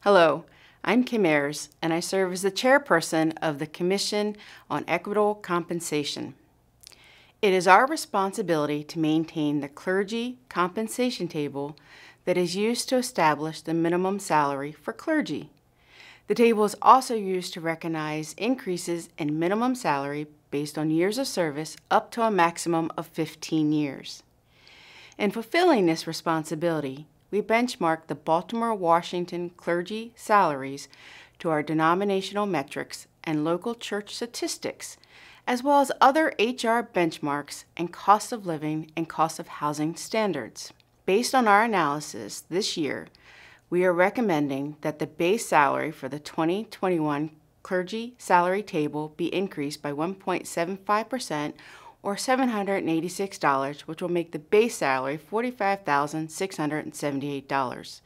Hello, I'm Kim Ayers, and I serve as the chairperson of the Commission on Equitable Compensation. It is our responsibility to maintain the clergy compensation table that is used to establish the minimum salary for clergy. The table is also used to recognize increases in minimum salary based on years of service up to a maximum of 15 years. In fulfilling this responsibility, we benchmark the Baltimore-Washington clergy salaries to our denominational metrics and local church statistics, as well as other HR benchmarks and cost of living and cost of housing standards. Based on our analysis this year, we are recommending that the base salary for the 2021 clergy salary table be increased by 1.75% or $786, which will make the base salary $45,678.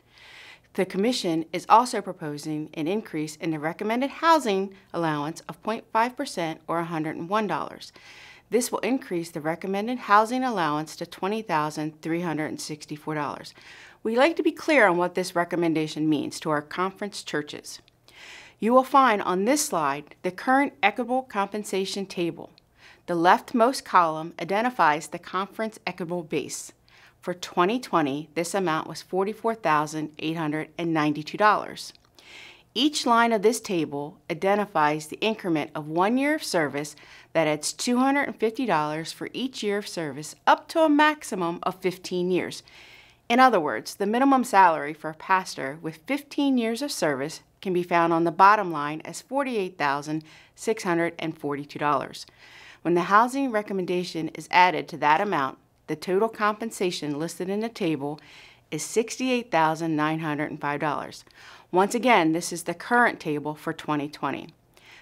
The Commission is also proposing an increase in the recommended housing allowance of 0.5% or $101. This will increase the recommended housing allowance to $20,364. We'd like to be clear on what this recommendation means to our conference churches. You will find on this slide the current equitable compensation table. The leftmost column identifies the conference equitable base. For 2020, this amount was $44,892. Each line of this table identifies the increment of 1 year of service that adds $250 for each year of service up to a maximum of 15 years. In other words, the minimum salary for a pastor with 15 years of service can be found on the bottom line as $48,642. When the housing recommendation is added to that amount, the total compensation listed in the table is $68,905. Once again, this is the current table for 2020.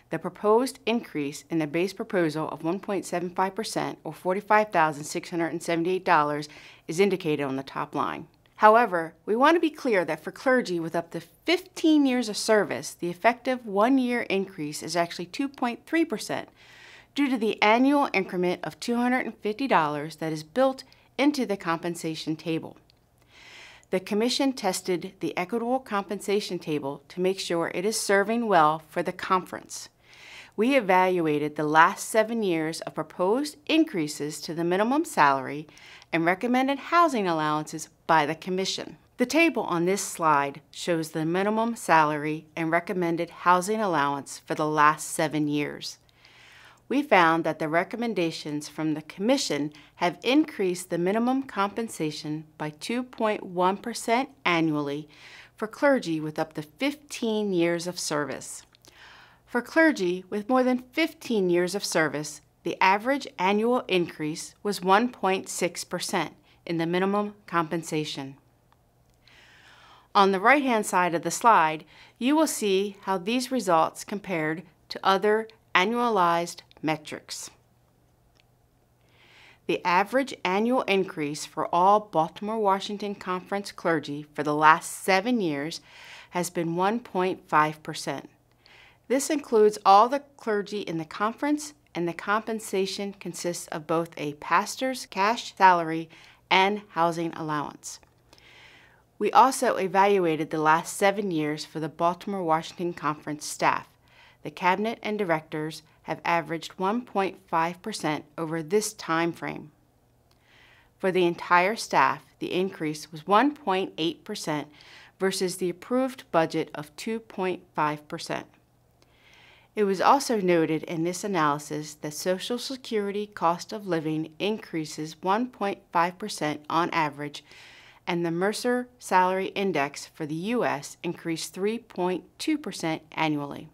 The proposed increase in the base proposal of 1.75% or $45,678 is indicated on the top line. However, we want to be clear that for clergy with up to 15 years of service, the effective 1 year increase is actually 2.3% due to the annual increment of $250 that is built into the compensation table. The Commission tested the equitable compensation table to make sure it is serving well for the conference. We evaluated the last 7 years of proposed increases to the minimum salary and recommended housing allowances by the Commission. The table on this slide shows the minimum salary and recommended housing allowance for the last 7 years. We found that the recommendations from the Commission have increased the minimum compensation by 2.1% annually for clergy with up to 15 years of service. For clergy with more than 15 years of service, the average annual increase was 1.6% in the minimum compensation. On the right-hand side of the slide, you will see how these results compared to other annualized metrics. The average annual increase for all Baltimore-Washington Conference clergy for the last 7 years has been 1.5%. This includes all the clergy in the conference, and the compensation consists of both a pastor's cash salary and housing allowance. We also evaluated the last 7 years for the Baltimore-Washington Conference staff. The cabinet and directors have averaged 1.5% over this time frame. For the entire staff, the increase was 1.8% versus the approved budget of 2.5%. It was also noted in this analysis that Social Security cost of living increases 1.5% on average, and the Mercer Salary Index for the U.S. increased 3.2% annually.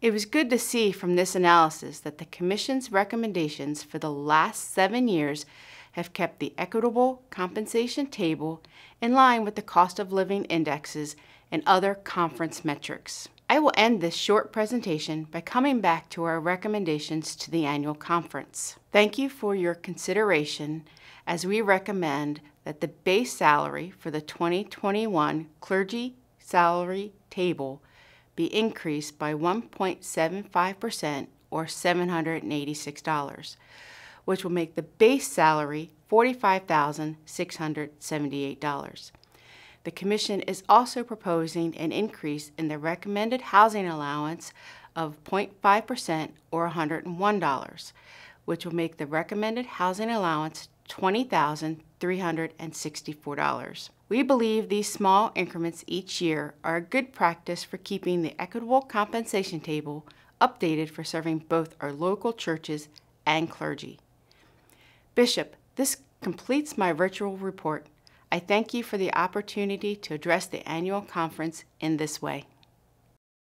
It was good to see from this analysis that the Commission's recommendations for the last 7 years have kept the equitable compensation table in line with the cost of living indexes and other conference metrics. I will end this short presentation by coming back to our recommendations to the annual conference. Thank you for your consideration as we recommend that the base salary for the 2021 clergy salary table be increased by 1.75% or $786, which will make the base salary $45,678. The Commission is also proposing an increase in the recommended housing allowance of 0.5% or $101, which will make the recommended housing allowance $20,364. We believe these small increments each year are a good practice for keeping the equitable compensation table updated for serving both our local churches and clergy. Bishop, this completes my virtual report. I thank you for the opportunity to address the annual conference in this way.